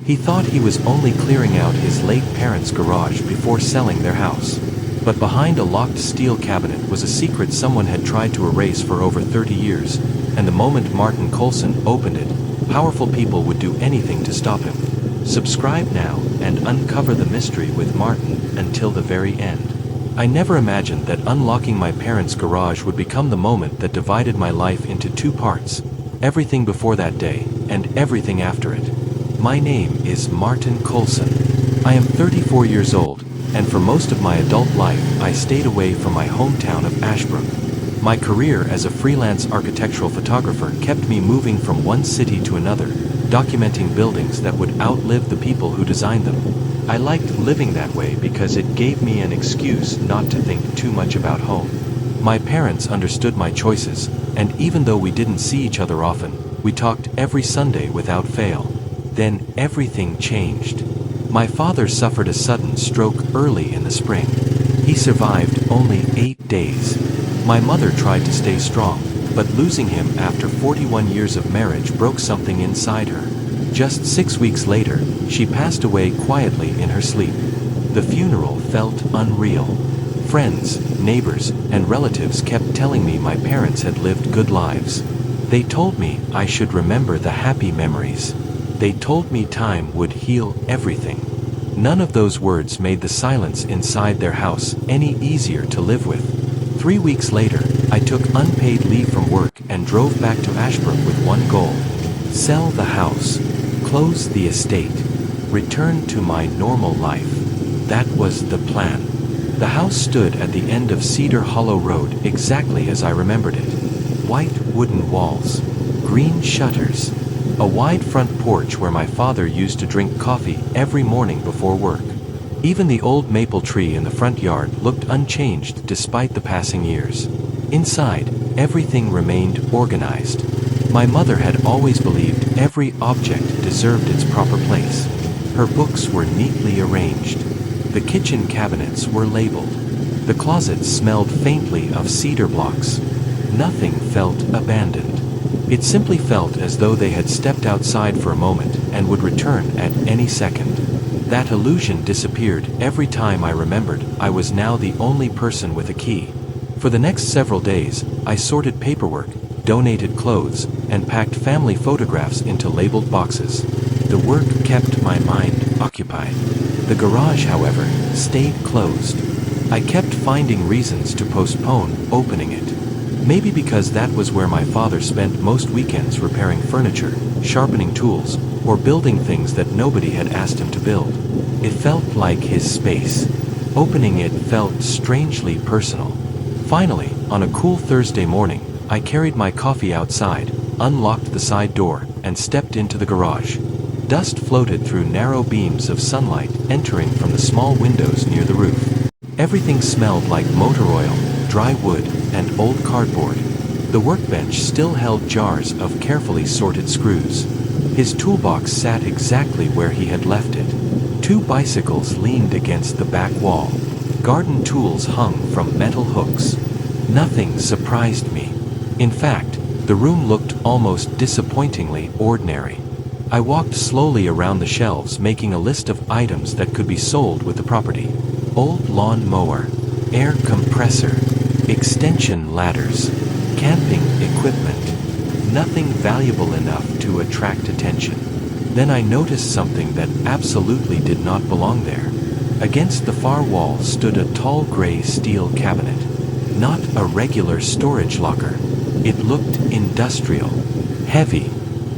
He thought he was only clearing out his late parents' garage before selling their house. But behind a locked steel cabinet was a secret someone had tried to erase for over 30 years, and the moment Martin Coulson opened it, powerful people would do anything to stop him. Subscribe now and uncover the mystery with Martin until the very end. I never imagined that unlocking my parents' garage would become the moment that divided my life into two parts: everything before that day and everything after it. My name is Martin Coulson. I am 34 years old, and for most of my adult life I stayed away from my hometown of Ashbrook. My career as a freelance architectural photographer kept me moving from one city to another, documenting buildings that would outlive the people who designed them. I liked living that way because it gave me an excuse not to think too much about home. My parents understood my choices, and even though we didn't see each other often, we talked every Sunday without fail. Then everything changed. My father suffered a sudden stroke early in the spring. He survived only 8 days. My mother tried to stay strong, but losing him after 41 years of marriage broke something inside her. Just 6 weeks later, she passed away quietly in her sleep. The funeral felt unreal. Friends, neighbors, and relatives kept telling me my parents had lived good lives. They told me I should remember the happy memories. They told me time would heal everything. None of those words made the silence inside their house any easier to live with. 3 weeks later, I took unpaid leave from work and drove back to Ashbrook with one goal: sell the house, close the estate, return to my normal life. That was the plan. The house stood at the end of Cedar Hollow Road exactly as I remembered it. White wooden walls, green shutters, a wide front porch where my father used to drink coffee every morning before work. Even the old maple tree in the front yard looked unchanged despite the passing years. Inside, everything remained organized. My mother had always believed every object deserved its proper place. Her books were neatly arranged. The kitchen cabinets were labeled. The closets smelled faintly of cedar blocks. Nothing felt abandoned. It simply felt as though they had stepped outside for a moment and would return at any second. That illusion disappeared every time I remembered I was now the only person with a key. For the next several days, I sorted paperwork, donated clothes, and packed family photographs into labeled boxes. The work kept my mind occupied. The garage, however, stayed closed. I kept finding reasons to postpone opening it. Maybe because that was where my father spent most weekends repairing furniture, sharpening tools, or building things that nobody had asked him to build. It felt like his space. Opening it felt strangely personal. Finally, on a cool Thursday morning, I carried my coffee outside, unlocked the side door, and stepped into the garage. Dust floated through narrow beams of sunlight entering from the small windows near the roof. Everything smelled like motor oil, dry wood, and old cardboard. The workbench still held jars of carefully sorted screws. His toolbox sat exactly where he had left it. 2 bicycles leaned against the back wall. Garden tools hung from metal hooks. Nothing surprised me. In fact, the room looked almost disappointingly ordinary. I walked slowly around the shelves, making a list of items that could be sold with the property. Old lawn mower, air compressor, extension ladders, camping equipment. Nothing valuable enough to attract attention. Then I noticed something that absolutely did not belong there. Against the far wall stood a tall gray steel cabinet. Not a regular storage locker. It looked industrial, heavy.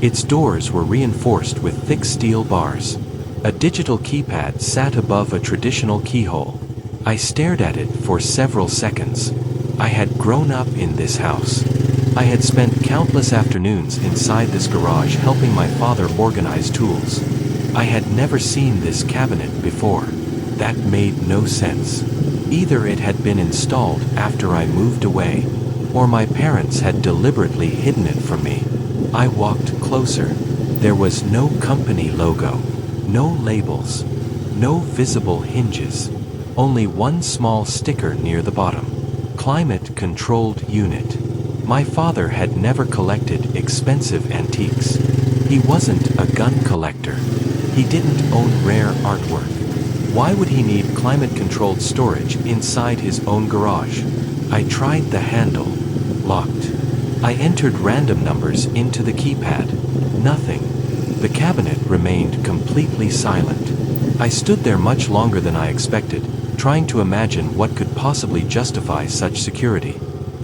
Its doors were reinforced with thick steel bars. A digital keypad sat above a traditional keyhole. I stared at it for several seconds. I had grown up in this house. I had spent countless afternoons inside this garage helping my father organize tools. I had never seen this cabinet before. That made no sense. Either it had been installed after I moved away, or my parents had deliberately hidden it from me. I walked closer. There was no company logo, no labels, no visible hinges. Only one small sticker near the bottom. Climate-controlled unit. My father had never collected expensive antiques. He wasn't a gun collector. He didn't own rare artwork. Why would he need climate-controlled storage inside his own garage? I tried the handle. Locked. I entered random numbers into the keypad. Nothing. The cabinet remained completely silent. I stood there much longer than I expected, trying to imagine what could possibly justify such security.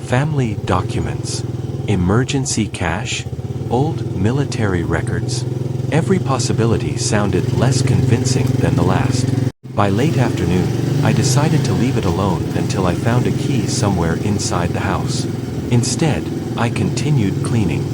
Family documents. Emergency cash? Old military records? Every possibility sounded less convincing than the last. By late afternoon, I decided to leave it alone until I found a key somewhere inside the house. Instead, I continued cleaning.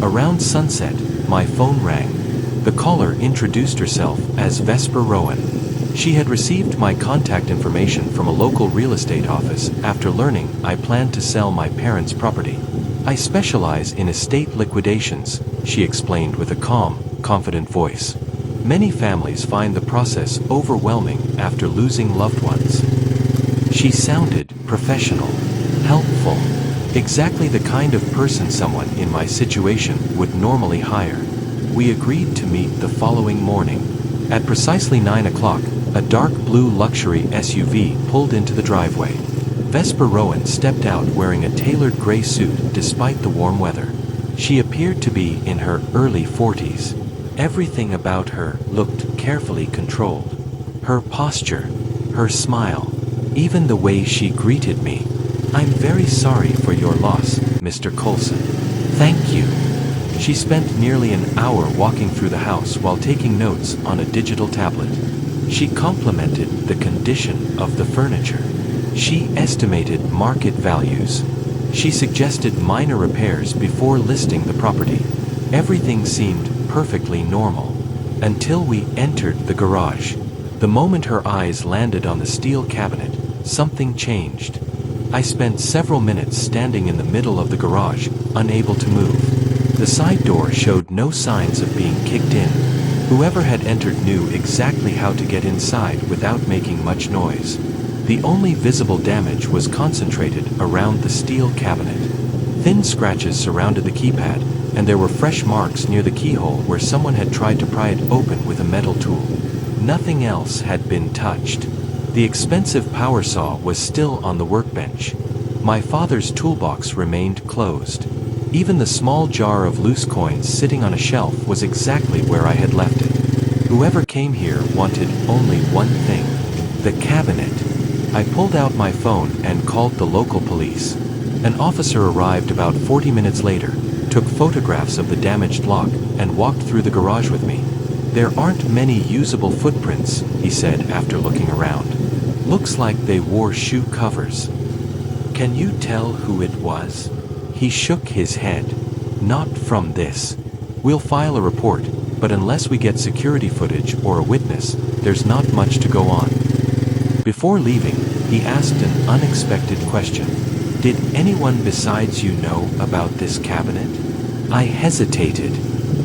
Around sunset, my phone rang. The caller introduced herself as Vesper Rowan. She had received my contact information from a local real estate office after learning I planned to sell my parents' property. I specialize in estate liquidations, she explained with a calm, confident voice. Many families find the process overwhelming after losing loved ones. She sounded professional, helpful, exactly the kind of person someone in my situation would normally hire. We agreed to meet the following morning. At precisely 9 o'clock, a dark blue luxury SUV pulled into the driveway. Vesper Rowan stepped out wearing a tailored gray suit despite the warm weather. She appeared to be in her early 40s. Everything about her looked carefully controlled. Her posture, her smile, even the way she greeted me. "I'm very sorry for your loss, Mr. Coulson." "Thank you." She spent nearly an hour walking through the house while taking notes on a digital tablet. She complimented the condition of the furniture. She estimated market values. She suggested minor repairs before listing the property. Everything seemed perfectly normal. Until we entered the garage. The moment her eyes landed on the steel cabinet, something changed. I spent several minutes standing in the middle of the garage, unable to move. The side door showed no signs of being kicked in. Whoever had entered knew exactly how to get inside without making much noise. The only visible damage was concentrated around the steel cabinet. Thin scratches surrounded the keypad, and there were fresh marks near the keyhole where someone had tried to pry it open with a metal tool. Nothing else had been touched. The expensive power saw was still on the workbench. My father's toolbox remained closed. Even the small jar of loose coins sitting on a shelf was exactly where I had left it. Whoever came here wanted only one thing: the cabinet. I pulled out my phone and called the local police. An officer arrived about 40 minutes later, took photographs of the damaged lock, and walked through the garage with me. "There aren't many usable footprints," he said after looking around. "Looks like they wore shoe covers." "Can you tell who it was?" He shook his head. "Not from this. We'll file a report, but unless we get security footage or a witness, there's not much to go on." Before leaving, he asked an unexpected question. "Did anyone besides you know about this cabinet?" I hesitated.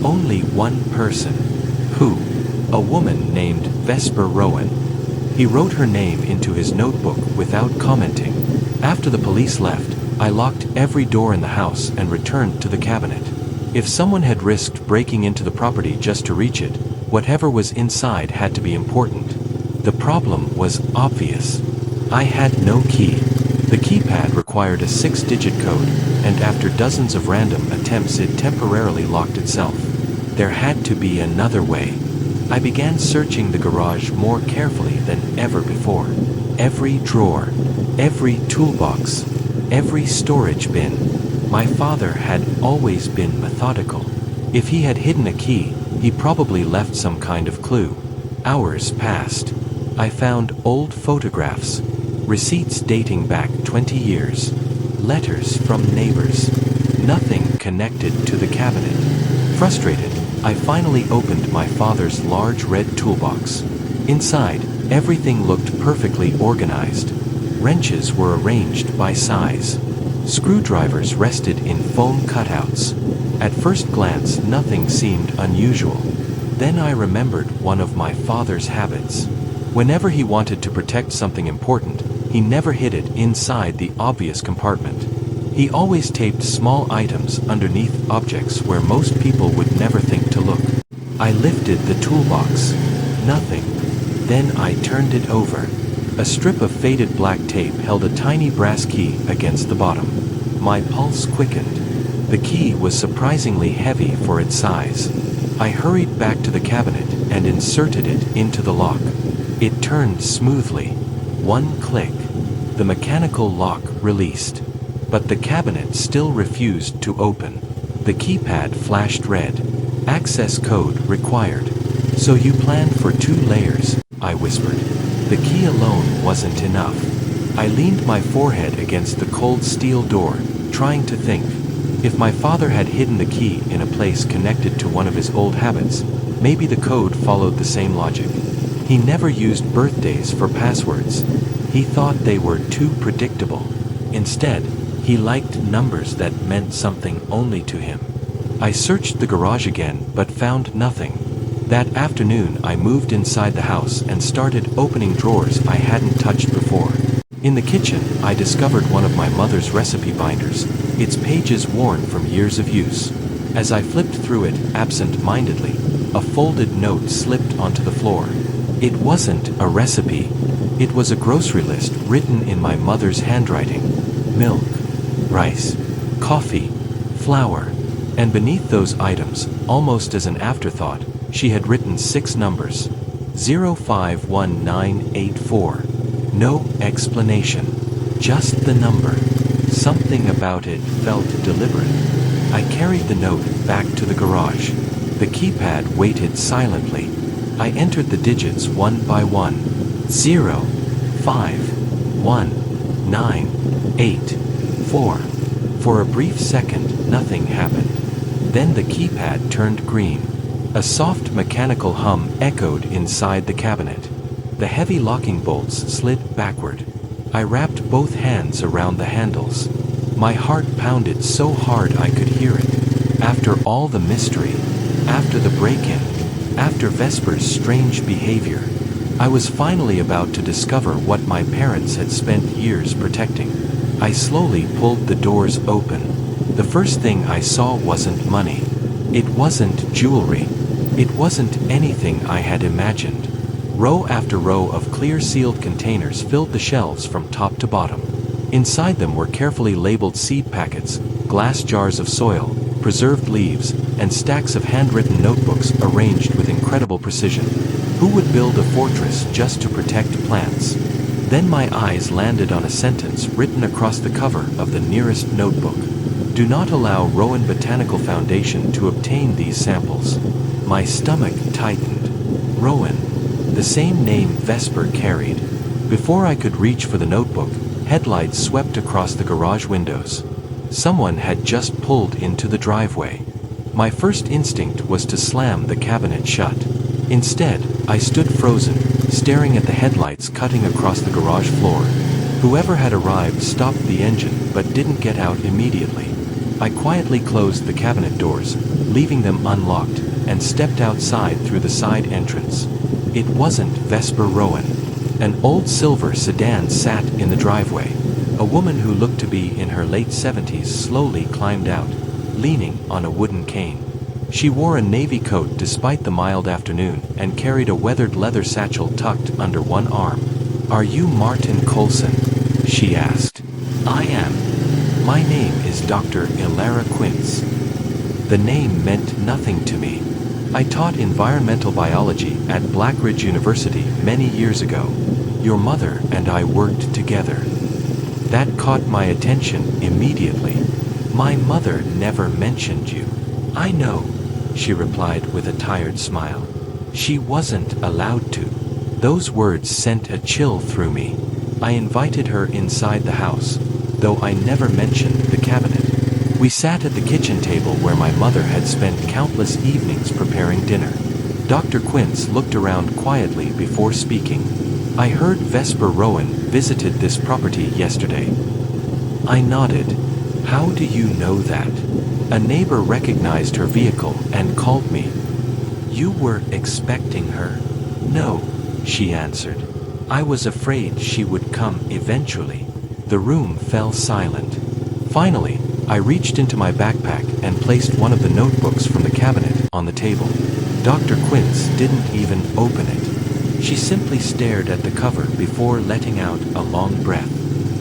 "Only one person." "Who?" "A woman named Vesper Rowan." He wrote her name into his notebook without commenting. After the police left, I locked every door in the house and returned to the cabinet. If someone had risked breaking into the property just to reach it, whatever was inside had to be important. The problem was obvious. I had no key. The keypad required a 6-digit code, and after dozens of random attempts it temporarily locked itself. There had to be another way. I began searching the garage more carefully than ever before. Every drawer, every toolbox, every storage bin. My father had always been methodical. If he had hidden a key, he probably left some kind of clue. Hours passed. I found old photographs, receipts dating back 20 years, letters from neighbors. Nothing connected to the cabinet. Frustrated, I finally opened my father's large red toolbox. Inside, everything looked perfectly organized. Wrenches were arranged by size. Screwdrivers rested in foam cutouts. At first glance, nothing seemed unusual. Then I remembered one of my father's habits. Whenever he wanted to protect something important, he never hid it inside the obvious compartment. He always taped small items underneath objects where most people would never think to look. I lifted the toolbox. Nothing. Then I turned it over. A strip of faded black tape held a tiny brass key against the bottom. My pulse quickened. The key was surprisingly heavy for its size. I hurried back to the cabinet and inserted it into the lock. It turned smoothly. One click. The mechanical lock released. But the cabinet still refused to open. The keypad flashed red. Access code required. So you planned for 2 layers, I whispered. The key alone wasn't enough. I leaned my forehead against the cold steel door, trying to think. If my father had hidden the key in a place connected to one of his old habits, maybe the code followed the same logic. He never used birthdays for passwords. He thought they were too predictable. Instead, he liked numbers that meant something only to him. I searched the garage again, but found nothing. That afternoon, I moved inside the house and started opening drawers I hadn't touched before. In the kitchen, I discovered one of my mother's recipe binders, its pages worn from years of use. As I flipped through it absent-mindedly, a folded note slipped onto the floor. It wasn't a recipe. It was a grocery list written in my mother's handwriting. Milk, rice, coffee, flour, and beneath those items, almost as an afterthought, she had written 6 numbers. 051984. No explanation. Just the number. Something about it felt deliberate. I carried the note back to the garage. The keypad waited silently. I entered the digits one by one. 0, 5, 1, 9, 8, 4. For a brief second, nothing happened. Then the keypad turned green. A soft mechanical hum echoed inside the cabinet. The heavy locking bolts slid backward. I wrapped both hands around the handles. My heart pounded so hard I could hear it. After all the mystery, after the break-in, after Vesper's strange behavior, I was finally about to discover what my parents had spent years protecting. I slowly pulled the doors open. The first thing I saw wasn't money. It wasn't jewelry. It wasn't anything I had imagined. Row after row of clear sealed containers filled the shelves from top to bottom. Inside them were carefully labeled seed packets, glass jars of soil, preserved leaves, and stacks of handwritten notebooks arranged with incredible precision. Who would build a fortress just to protect plants? Then my eyes landed on a sentence written across the cover of the nearest notebook. Do not allow Rowan Botanical Foundation to obtain these samples. My stomach tightened. Rowan. The same name Vesper carried. Before I could reach for the notebook, headlights swept across the garage windows. Someone had just pulled into the driveway. My first instinct was to slam the cabinet shut. Instead, I stood frozen, staring at the headlights cutting across the garage floor. Whoever had arrived stopped the engine but didn't get out immediately. I quietly closed the cabinet doors, leaving them unlocked, and stepped outside through the side entrance. It wasn't Vesper Rowan. An old silver sedan sat in the driveway. A woman who looked to be in her late 70s slowly climbed out, leaning on a wooden cane. She wore a navy coat despite the mild afternoon and carried a weathered leather satchel tucked under one arm. "Are you Martin Coulson?" she asked. "I am. My name is Dr. Ilara Quince." The name meant nothing to me. I taught environmental biology at Blackridge University many years ago. Your mother and I worked together. That caught my attention immediately. "My mother never mentioned you." "I know," she replied with a tired smile. "She wasn't allowed to." Those words sent a chill through me. I invited her inside the house, though I never mentioned the cabinet. We sat at the kitchen table where my mother had spent countless evenings preparing dinner. Dr. Quince looked around quietly before speaking. "I heard Vesper Rowan visited this property yesterday." I nodded. "How do you know that?" "A neighbor recognized her vehicle and called me." "You were expecting her?" "No," she answered. "I was afraid she would come eventually." The room fell silent. Finally, I reached into my backpack and placed one of the notebooks from the cabinet on the table. Dr. Quince didn't even open it. She simply stared at the cover before letting out a long breath.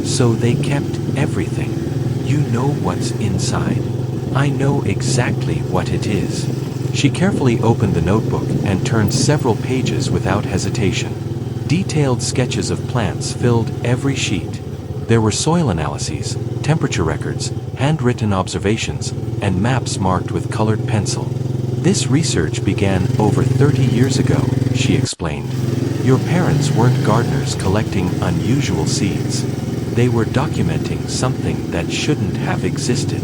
So they kept everything. You know what's inside. I know exactly what it is. She carefully opened the notebook and turned several pages without hesitation. Detailed sketches of plants filled every sheet. There were soil analyses, temperature records, handwritten observations, and maps marked with colored pencil. This research began over 30 years ago, she explained. Your parents weren't gardeners collecting unusual seeds. They were documenting something that shouldn't have existed.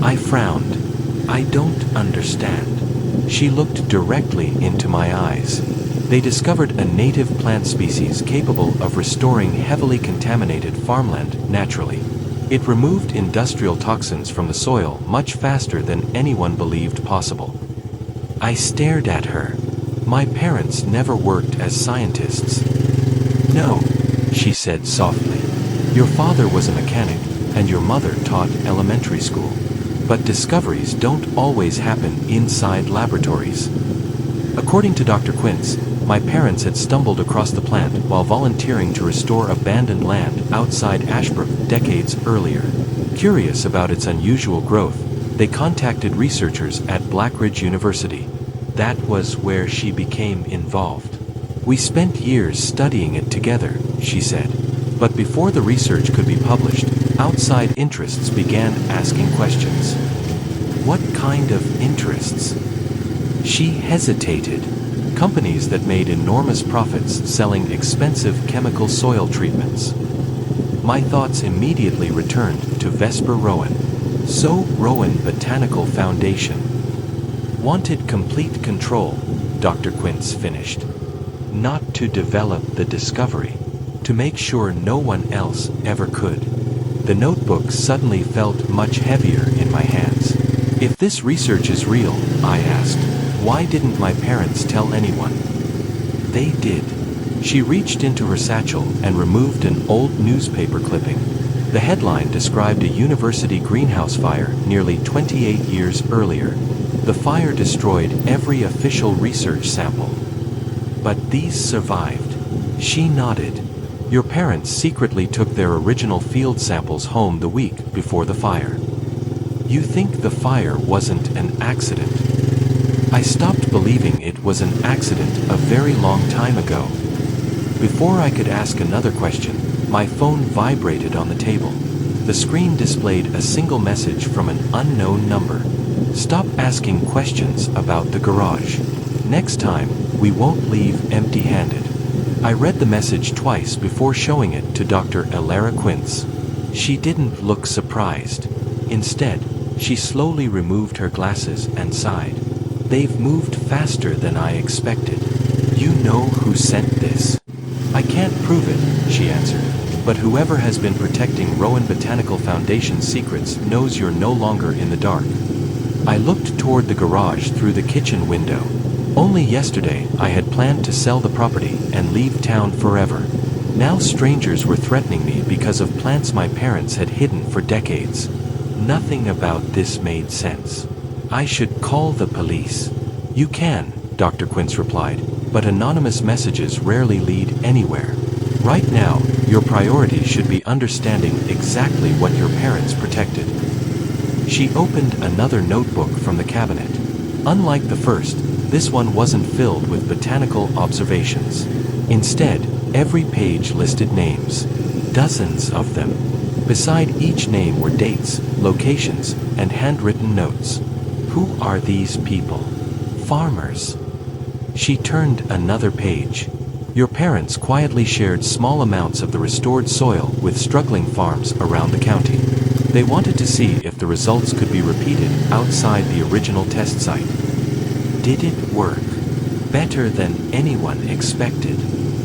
I frowned. I don't understand. She looked directly into my eyes. They discovered a native plant species capable of restoring heavily contaminated farmland naturally. It removed industrial toxins from the soil much faster than anyone believed possible. I stared at her. My parents never worked as scientists. No, she said softly. Your father was a mechanic, and your mother taught elementary school. But discoveries don't always happen inside laboratories. According to Dr. Quince, my parents had stumbled across the plant while volunteering to restore abandoned land outside Ashbrook decades earlier. Curious about its unusual growth, they contacted researchers at Blackridge University. That was where she became involved. We spent years studying it together, she said. But before the research could be published, outside interests began asking questions. What kind of interests? She hesitated. Companies that made enormous profits selling expensive chemical soil treatments. My thoughts immediately returned to Vesper Rowan. So Rowan Botanical Foundation wanted complete control, Dr. Quince finished. Not to develop the discovery, to make sure no one else ever could. The notebook suddenly felt much heavier in my hands. If this research is real, I asked, why didn't my parents tell anyone? They did. She reached into her satchel and removed an old newspaper clipping. The headline described a university greenhouse fire nearly 28 years earlier. The fire destroyed every official research sample. But these survived. She nodded. Your parents secretly took their original field samples home the week before the fire. You think the fire wasn't an accident? I stopped believing it was an accident a very long time ago. Before I could ask another question, my phone vibrated on the table. The screen displayed a single message from an unknown number. Stop asking questions about the garage. Next time, we won't leave empty-handed. I read the message twice before showing it to Dr. Elara Quince. She didn't look surprised. Instead, she slowly removed her glasses and sighed. They've moved faster than I expected. You know who sent this? I can't prove it, she answered. But whoever has been protecting Rowan Botanical Foundation's secrets knows you're no longer in the dark. I looked toward the garage through the kitchen window. Only yesterday, I had planned to sell the property and leave town forever. Now strangers were threatening me because of plants my parents had hidden for decades. Nothing about this made sense. I should call the police. You can, Dr. Quince replied, but anonymous messages rarely lead anywhere. Right now, your priority should be understanding exactly what your parents protected. She opened another notebook from the cabinet. Unlike the first, this one wasn't filled with botanical observations. Instead, every page listed names. Dozens of them. Beside each name were dates, locations, and handwritten notes. Who are these people? Farmers. She turned another page. Your parents quietly shared small amounts of the restored soil with struggling farms around the county. They wanted to see if the results could be repeated outside the original test site. Did it work? Better than anyone expected.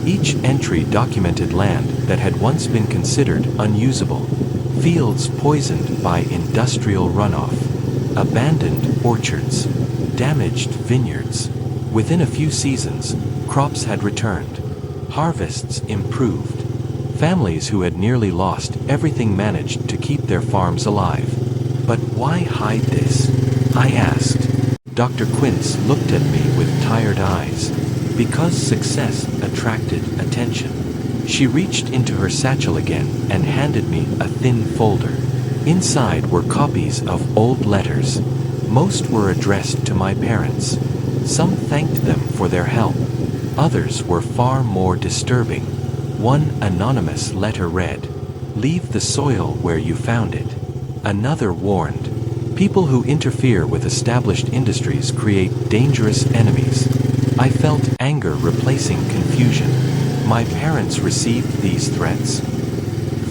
Each entry documented land that had once been considered unusable. Fields poisoned by industrial runoff. Abandoned orchards. Damaged vineyards. Within a few seasons, crops had returned. Harvests improved. Families who had nearly lost everything managed to keep their farms alive. But why hide this? I asked. Dr. Quince looked at me with tired eyes. Because success attracted attention. She reached into her satchel again and handed me a thin folder. Inside were copies of old letters. Most were addressed to my parents. Some thanked them for their help. Others were far more disturbing. One anonymous letter read, "Leave the soil where you found it." Another warned, "People who interfere with established industries create dangerous enemies." I felt anger replacing confusion. My parents received these threats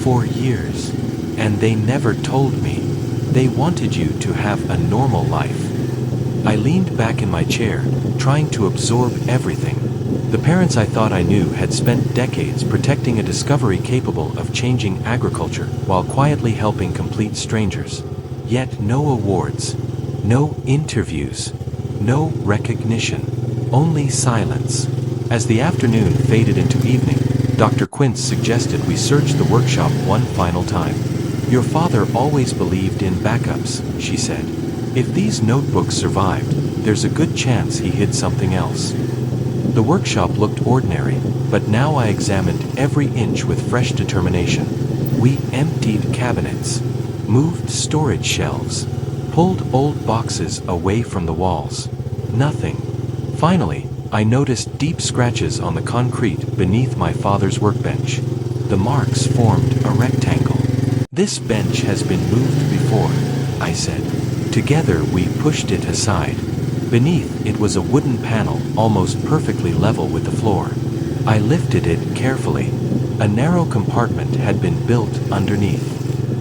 for years, and they never told me. They wanted you to have a normal life. I leaned back in my chair, trying to absorb everything. The parents I thought I knew had spent decades protecting a discovery capable of changing agriculture while quietly helping complete strangers. Yet no awards, no interviews, no recognition, only silence. As the afternoon faded into evening, Dr. Quince suggested we search the workshop one final time. "Your father always believed in backups," she said. "If these notebooks survived, there's a good chance he hid something else." The workshop looked ordinary, but now I examined every inch with fresh determination. We emptied cabinets, moved storage shelves, pulled old boxes away from the walls. Nothing. Finally, I noticed deep scratches on the concrete beneath my father's workbench. The marks formed a rectangle. "This bench has been moved before," I said. Together we pushed it aside. Beneath it was a wooden panel almost perfectly level with the floor. I lifted it carefully. A narrow compartment had been built underneath.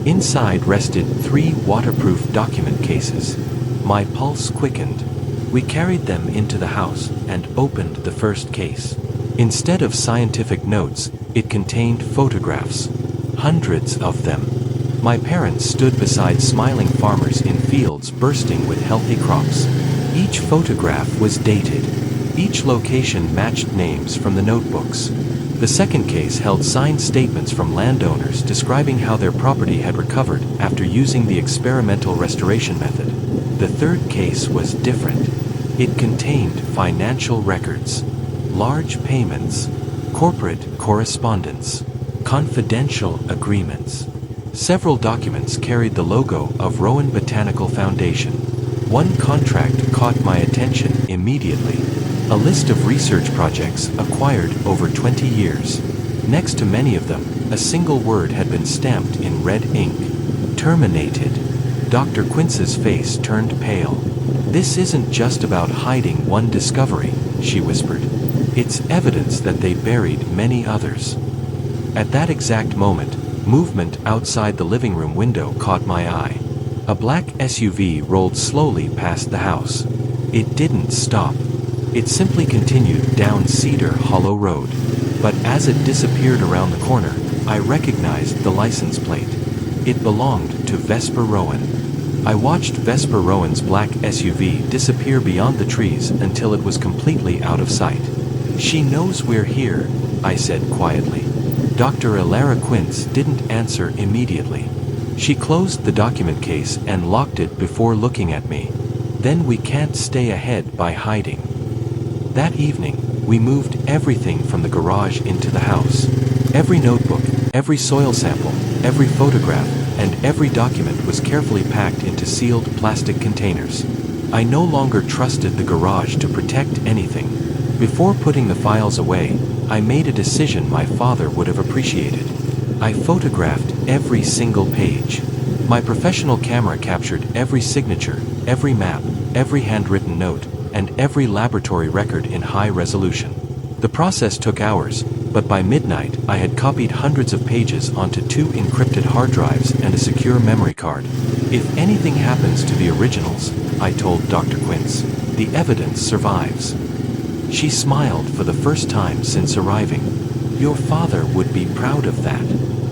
Inside rested 3 waterproof document cases. My pulse quickened. We carried them into the house and opened the first case. Instead of scientific notes, it contained photographs. Hundreds of them. My parents stood beside smiling farmers in fields bursting with healthy crops. Each photograph was dated. Each location matched names from the notebooks. The second case held signed statements from landowners describing how their property had recovered after using the experimental restoration method. The third case was different. It contained financial records, large payments, corporate correspondence, confidential agreements. Several documents carried the logo of Rowan Botanical Foundation. One contract caught my attention immediately. A list of research projects acquired over 20 years. Next to many of them, a single word had been stamped in red ink. Terminated. Dr. Quince's face turned pale. "This isn't just about hiding one discovery," she whispered. "It's evidence that they buried many others." At that exact moment, movement outside the living room window caught my eye. A black SUV rolled slowly past the house. It didn't stop. It simply continued down Cedar Hollow Road. But as it disappeared around the corner, I recognized the license plate. It belonged to Vesper Rowan. I watched Vesper Rowan's black SUV disappear beyond the trees until it was completely out of sight. "She knows we're here," I said quietly. Dr. Elara Quince didn't answer immediately. She closed the document case and locked it before looking at me. "Then we can't stay ahead by hiding." That evening, we moved everything from the garage into the house. Every notebook, every soil sample, every photograph, and every document was carefully packed into sealed plastic containers. I no longer trusted the garage to protect anything. Before putting the files away, I made a decision my father would have appreciated. I photographed every single page. My professional camera captured every signature, every map, every handwritten note, and every laboratory record in high resolution. The process took hours, but by midnight I had copied hundreds of pages onto 2 encrypted hard drives and a secure memory card. "If anything happens to the originals," I told Dr. Quince, "the evidence survives." She smiled for the first time since arriving. "Your father would be proud of that."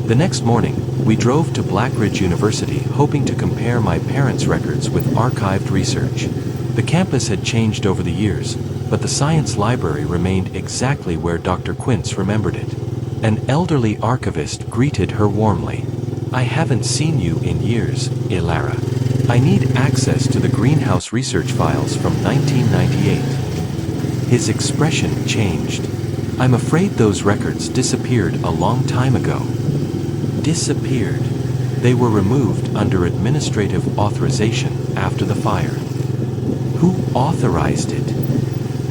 The next morning, we drove to Blackridge University hoping to compare my parents' records with archived research. The campus had changed over the years, but the science library remained exactly where Dr. Quince remembered it. An elderly archivist greeted her warmly. "I haven't seen you in years, Elara. I need access to the greenhouse research files from 1998. His expression changed. I'm afraid those records disappeared a long time ago. Disappeared. They were removed under administrative authorization after the fire. Who authorized it?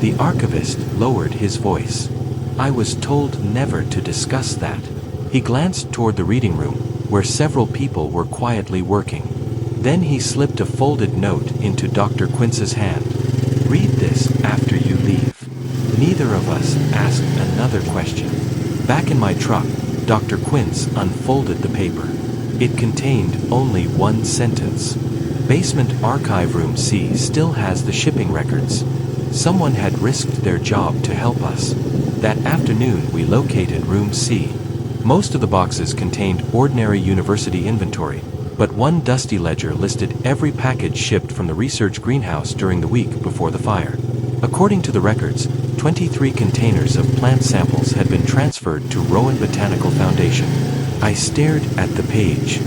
The archivist lowered his voice. I was told never to discuss that. He glanced toward the reading room, where several people were quietly working. Then he slipped a folded note into Dr. Quince's hand. Read this after you leave. Neither of us asked another question. Back in my truck, Dr. Quince unfolded the paper. It contained only one sentence. Basement Archive Room C still has the shipping records. Someone had risked their job to help us. That afternoon we located Room C. Most of the boxes contained ordinary university inventory, but one dusty ledger listed every package shipped from the research greenhouse during the week before the fire. According to the records, 23 containers of plant samples had been transferred to Rowan Botanical Foundation. I stared at the page.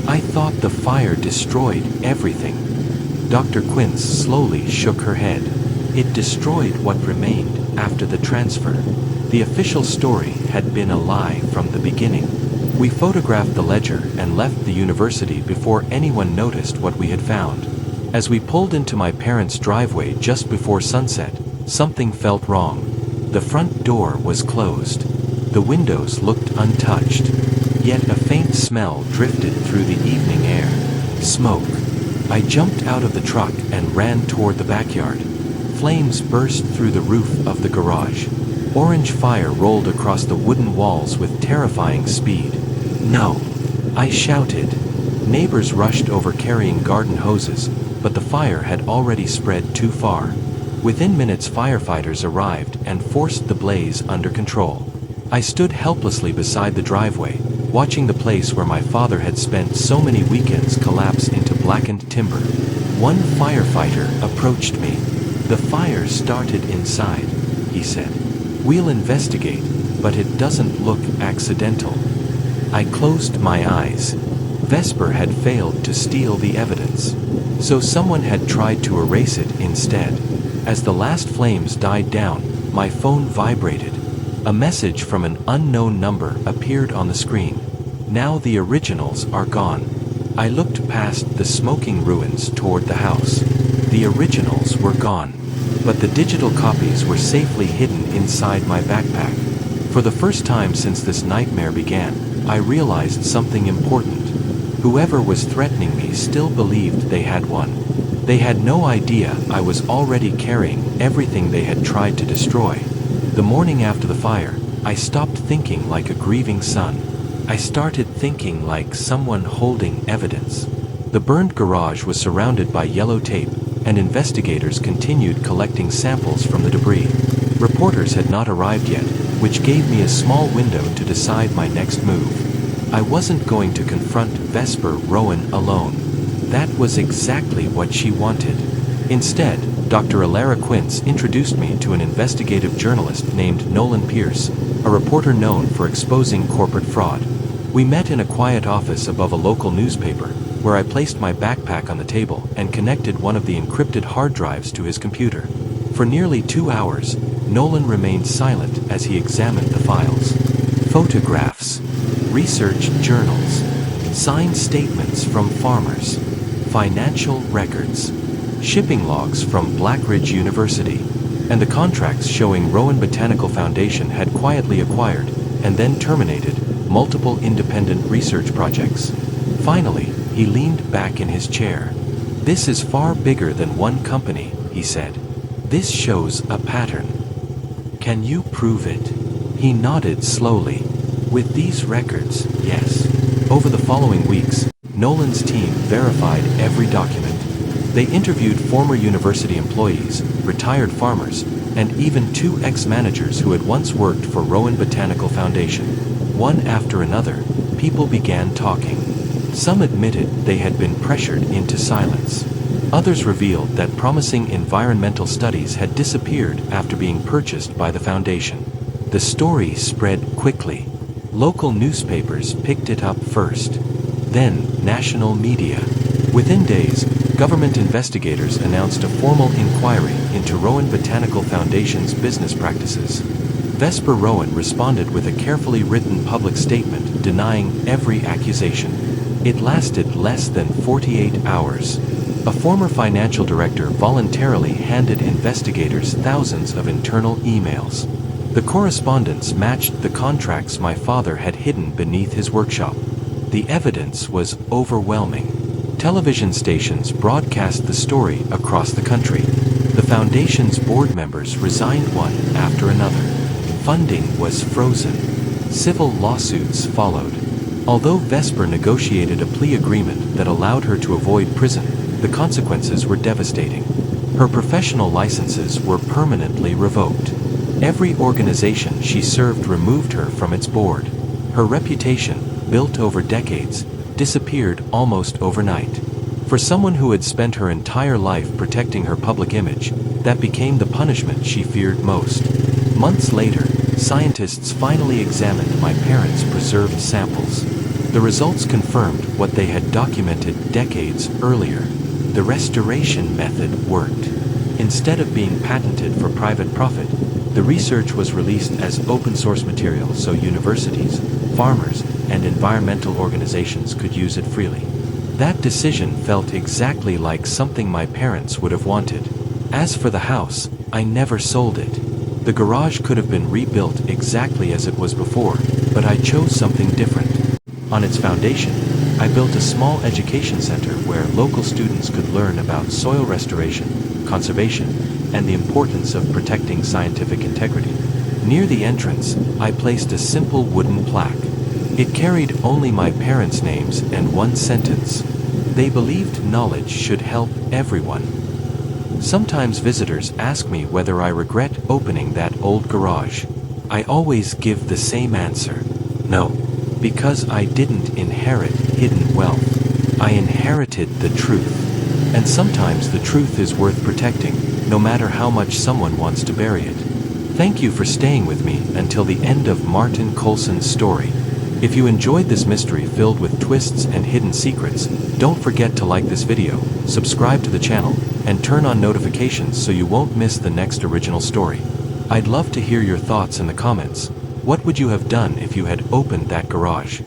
I thought the fire destroyed everything. Dr. Quince slowly shook her head. It destroyed what remained after the transfer. The official story had been a lie from the beginning. We photographed the ledger and left the university before anyone noticed what we had found. As we pulled into my parents' driveway just before sunset, something felt wrong. The front door was closed. The windows looked untouched. Yet a faint smell drifted through the evening air. Smoke. I jumped out of the truck and ran toward the backyard. Flames burst through the roof of the garage. Orange fire rolled across the wooden walls with terrifying speed. No! I shouted. Neighbors rushed over carrying garden hoses, but the fire had already spread too far. Within minutes, firefighters arrived and forced the blaze under control. I stood helplessly beside the driveway, watching the place where my father had spent so many weekends collapse into blackened timber. One firefighter approached me. The fire started inside, he said. We'll investigate, but it doesn't look accidental. I closed my eyes. Vesper had failed to steal the evidence. So someone had tried to erase it instead. As the last flames died down, my phone vibrated. A message from an unknown number appeared on the screen. Now the originals are gone. I looked past the smoking ruins toward the house. The originals were gone. But the digital copies were safely hidden inside my backpack. For the first time since this nightmare began, I realized something important. Whoever was threatening me still believed they had won. They had no idea I was already carrying everything they had tried to destroy. The morning after the fire, I stopped thinking like a grieving son. I started thinking like someone holding evidence. The burned garage was surrounded by yellow tape, and investigators continued collecting samples from the debris. Reporters had not arrived yet, which gave me a small window to decide my next move. I wasn't going to confront Vesper Rowan alone. That was exactly what she wanted. Instead, Dr. Alara Quince introduced me to an investigative journalist named Nolan Pierce, a reporter known for exposing corporate fraud. We met in a quiet office above a local newspaper, where I placed my backpack on the table and connected one of the encrypted hard drives to his computer. For nearly 2 hours, Nolan remained silent as he examined the files. Photographs, research journals, signed statements from farmers, financial records, shipping logs from Blackridge University, and the contracts showing Rowan Botanical Foundation had quietly acquired, and then terminated, multiple independent research projects. Finally, he leaned back in his chair. "This is far bigger than one company," he said. "This shows a pattern. Can you prove it?" He nodded slowly. "With these records, yes." Over the following weeks, Nolan's team verified every document. They interviewed former university employees, retired farmers, and even 2 ex-managers who had once worked for Rowan Botanical Foundation. One after another, people began talking. Some admitted they had been pressured into silence. Others revealed that promising environmental studies had disappeared after being purchased by the foundation. The story spread quickly. Local newspapers picked it up first. Then, national media. Within days, government investigators announced a formal inquiry into to Rowan Botanical Foundation's business practices. Vesper Rowan responded with a carefully written public statement denying every accusation. It lasted less than 48 hours. A former financial director voluntarily handed investigators thousands of internal emails. The correspondence matched the contracts my father had hidden beneath his workshop. The evidence was overwhelming. Television stations broadcast the story across the country. The foundation's board members resigned one after another. Funding was frozen. Civil lawsuits followed. Although Vesper negotiated a plea agreement that allowed her to avoid prison, the consequences were devastating. Her professional licenses were permanently revoked. Every organization she served removed her from its board. Her reputation, built over decades, disappeared almost overnight. For someone who had spent her entire life protecting her public image, that became the punishment she feared most. Months later, scientists finally examined my parents' preserved samples. The results confirmed what they had documented decades earlier. The restoration method worked. Instead of being patented for private profit, the research was released as open-source material so universities, farmers, and environmental organizations could use it freely. That decision felt exactly like something my parents would have wanted. As for the house, I never sold it. The garage could have been rebuilt exactly as it was before, but I chose something different. On its foundation, I built a small education center where local students could learn about soil restoration, conservation, and the importance of protecting scientific integrity. Near the entrance, I placed a simple wooden plaque. It carried only my parents' names and one sentence. They believed knowledge should help everyone. Sometimes visitors ask me whether I regret opening that old garage. I always give the same answer. No, because I didn't inherit hidden wealth. I inherited the truth. And sometimes the truth is worth protecting, no matter how much someone wants to bury it. Thank you for staying with me until the end of Martin Coulson's story. If you enjoyed this mystery filled with twists and hidden secrets, don't forget to like this video, subscribe to the channel, and turn on notifications so you won't miss the next original story. I'd love to hear your thoughts in the comments. What would you have done if you had opened that garage?